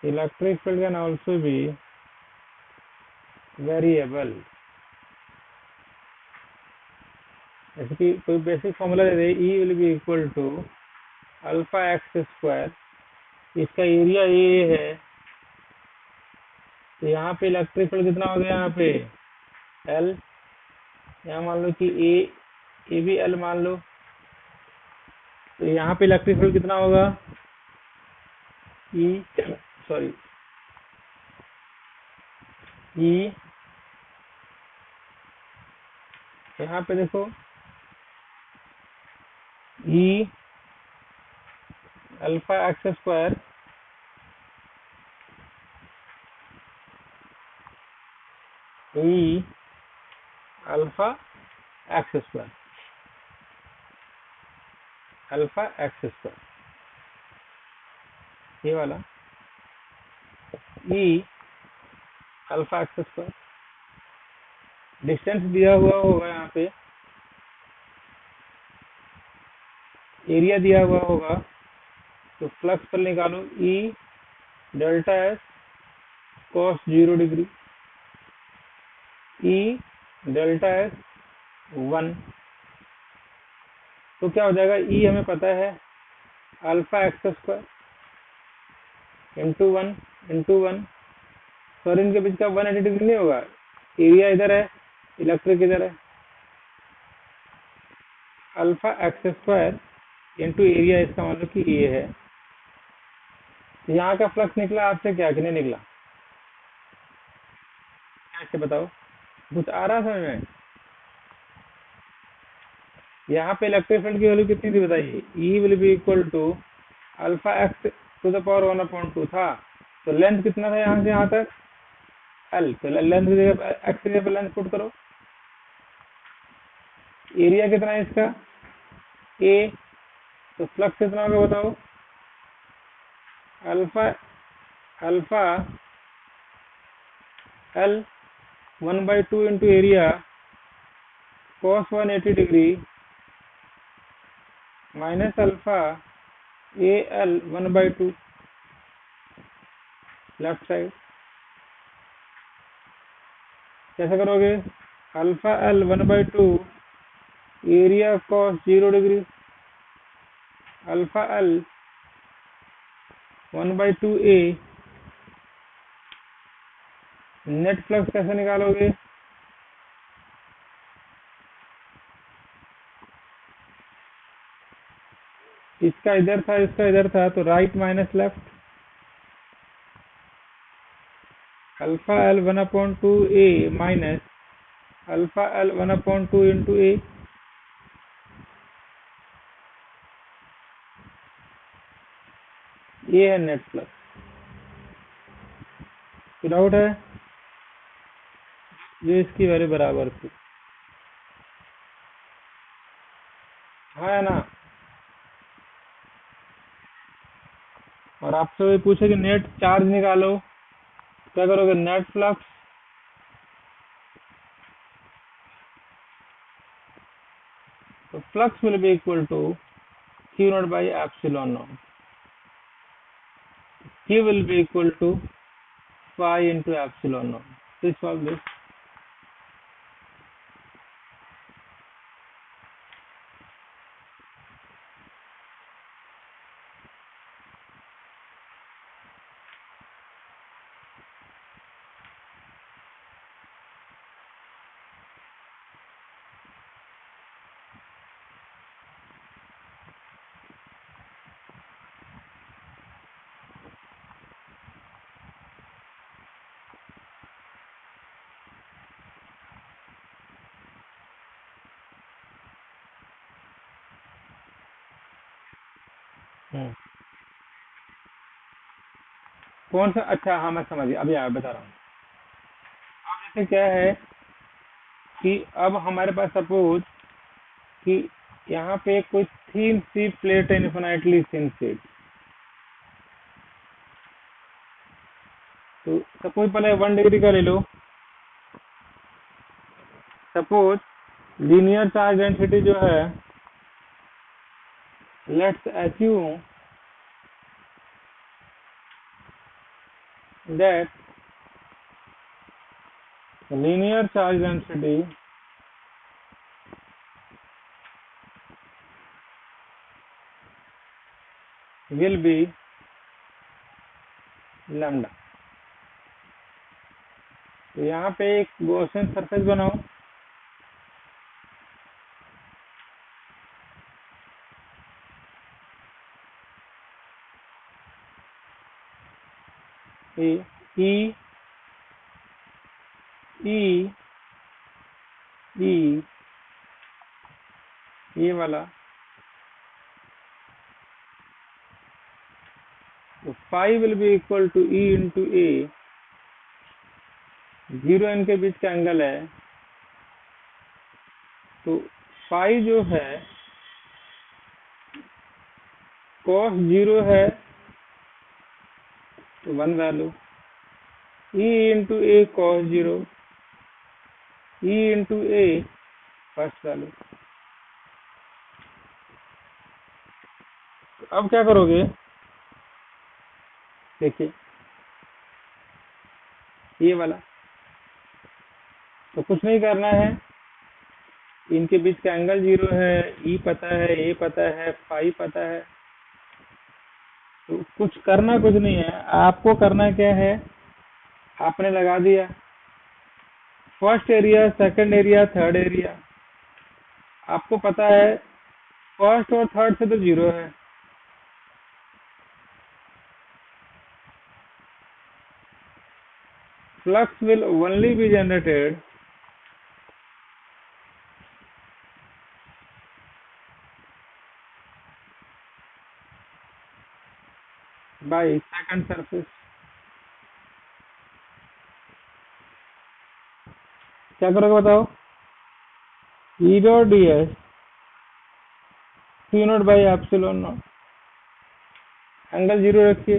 electric field can also be variable. जैसे कि कोई बेसिक फॉर्मूला दे दे, E will be equal to alpha x square, इसका एरिया ए है, तो यहाँ पे इलेक्ट्रिक फील्ड कितना हो गया, यहाँ पे एल, यहाँ मान लो कि ए भी एल मान लो, तो यहाँ पे इलेक्ट्रिक फील्ड कितना होगा, ई, सॉरी, ई, यहाँ पे देखो E alpha x square E alpha x square, alpha x square, ये वाला E alpha x square. Distance दिया हुआ होगा, यहाँ पे एरिया दिया हुआ होगा, तो फ्लक्स पर निकालो ई डेल्टा एस कॉस 0 डिग्री, ई डेल्टा एस 1, तो क्या हो जाएगा, ई हमें पता है alpha x square into one, sorry इनके बीच का 180 डिग्री नहीं होगा, एरिया इधर है, इलेक्ट्रिक इधर है, alpha x square into area, इसका मतलब कि ए है। तो यहाँ का फ्लक्स निकला आपसे क्या कि नहीं निकला, कैसे बताओ, कुछ आ रहा समझ में। यहाँ पे इलेक्ट्रिक फील्ड की वैल्यू कितनी थी बताइए, E will be equal to alpha x to the power 1/2 था, तो लेंथ कितना था यहाँ से यहाँ तक, एल, तो लेंथ की जगह एक्स की जगह लेंथ पुट करो, एरिया कितना है इसका ए, तो फ्लक्स कितना होगा बताओ, alpha alpha L 1/2 into area cos 180 degree minus alpha A L 1/2 left side. कैसे करोगे, alpha L 1/2 area cos 0 degree, alpha L 1/2 ए, नेट फ्लक्स कैसे निकालोगे, इसका इधर था, इसका इधर था, तो right minus left, alpha L 1/2 ए माइनस अल्फा एल 1/2 इंटू ए, ये है नेट फ्लक्स। कोई डाउट है, ये इसकी वैल्यू बराबर थी, हाँ है ना। और आपसे वही पूछे कि नेट चार्ज निकालो, क्या करोगे, नेट फ्लक्स तो flux will be equal to Q naught by epsilon naught, Q will be equal to phi into epsilon naught. Please solve this. हम्म। कौन सा? अच्छा हाँ मैं समझ गया, अभी आया बता रहा हूँ। अब जैसे क्या है कि अब हमारे पास सपोज कि यहाँ पे कोई थीन सी प्लेट है, इन्फिनाइटली थिन शीट। तो सपोज पहले 1 डिग्री का ले लो। सपोज लीनियर चार्ज डेंसिटी जो है, let's assume that linear charge density will be lambda। तो यहाँ पे एक गॉसियन सरफेस बनाओ। ई ई ई ई ये वाला, तो phi will be equal to E into A. 0 इनके बीच का एंगल है, तो फाई जो है कॉस 0 है तो 1 वैल्यू, ई इंटू ए कॉस 0, ई इंटू ए फर्स्ट वैल्यू। अब क्या करोगे, देखिए ये वाला, तो कुछ नहीं करना है, इनके बीच का एंगल 0 है, ई पता है, ए पता है, फाई पता है। तो कुछ करना कुछ नहीं है, आपको करना क्या है, आपने लगा दिया first area, second area, third area. आपको पता है फर्स्ट और थर्ड से तो 0 है, flux will only be generated by second surface. क्या करोगे बताओ, E dot D S Q naught by epsilon naught, angle 0 रखिए।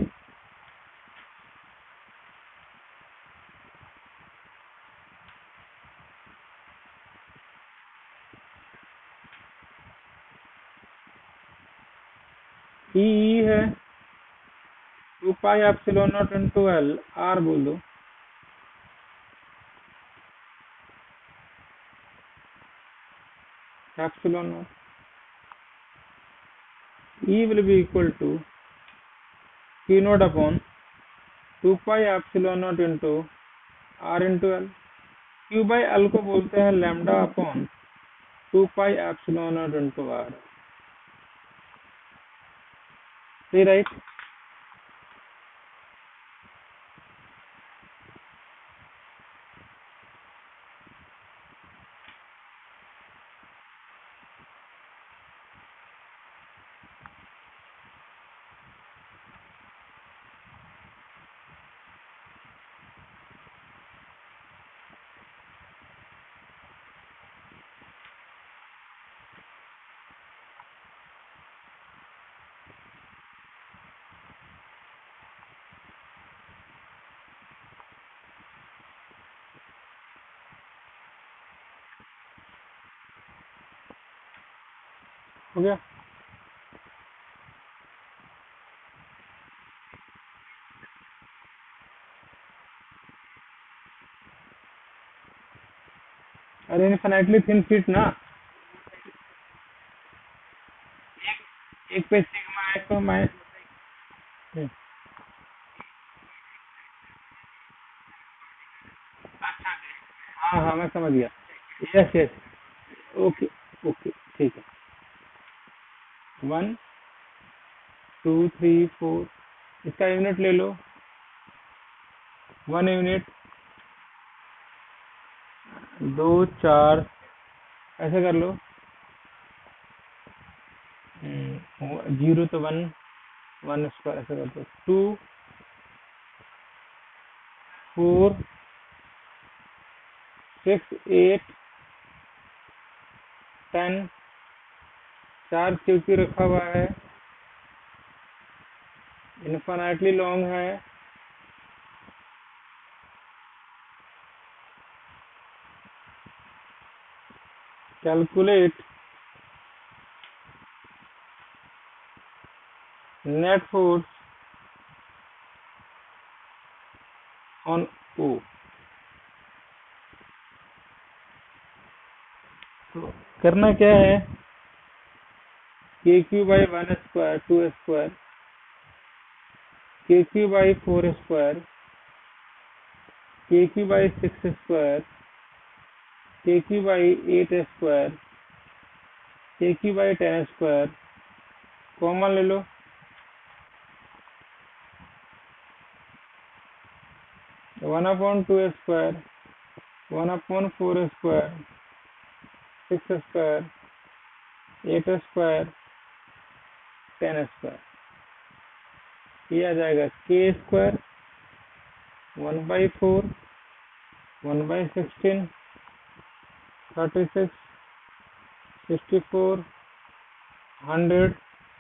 ई है 2 pi epsilon naught into L, R बोल दो। Epsilon naught E will be equal to Q naught upon 2 pi epsilon naught into R into L। Q by L को बोलते हैं lambda upon 2 pi epsilon naught into R। सही right? हो गया? अरे infinitely thin sheet ना, एक पे सिग्मा एक पे माइनस। हाँ हाँ मैं समझ गया। यस यस, ओके ओके ठीक है। 1 2 3 4, इसका यूनिट ले लो 1 यूनिट, 2 4, ऐसे कर लो। 0 तो 1, वन स्क्वायर ऐसे करते 2 4 6 8 10 4 क्योंकि रखा हुआ है, इन्फिनिटली लॉन्ग है, कैलकुलेट नेट फोर्स ऑन ओ। तो करना क्या है, के क्यू बाई 1 स्क्वायर 2 स्क्वायर, के क्यू बाई 4 स्क्वायर, के क्यू बाई 6 स्क्वायर, के क्यू बाई 8 स्क्वायर, के क्यू बाई 10 स्क्वायर, कॉमन ले लो, 1/2 square, 1/4 square, 6 square, 8 square, 10 square, ये आ जाएगा के स्क्वायर 1/4 1/16 36 64 100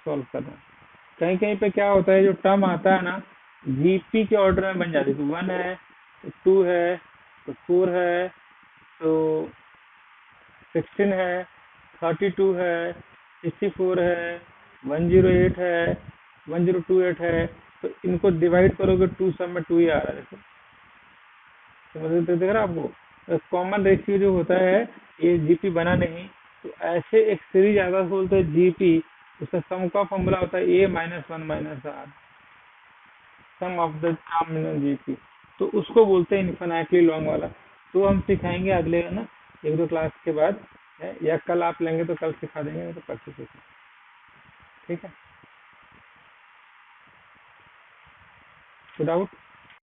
सॉल्व करना। कहीं कहीं पे क्या होता है, जो टर्म आता है ना जीपी के ऑर्डर में बन जाती है, तो 1 है तो 2 है तो 4 है तो 16 है, 32 है, 64 है, 108 है, 1028 है, तो इनको डिवाइड करोगे 2 सब में 2 ही आ रहा है। देखो समझ तो देख रहा है आपको, कॉमन रेशियो जो होता है ये जीपी बना नहीं, तो ऐसे एक सीरीज आता है बोलते हैं जीपी, उसका सम का फॉर्मूला होता है a minus 1 minus r, sum of the terminal GP, तो उसको बोलते हैं इन्फिनिटली लॉन्ग वाला। तो हम सिखाएंगे अगले ना 1-2 क्लास के बाद है, या कल आप लेंगे तो कल सिखा देंगे, नहीं तो परसों सिखा, ठीक है, विदाउट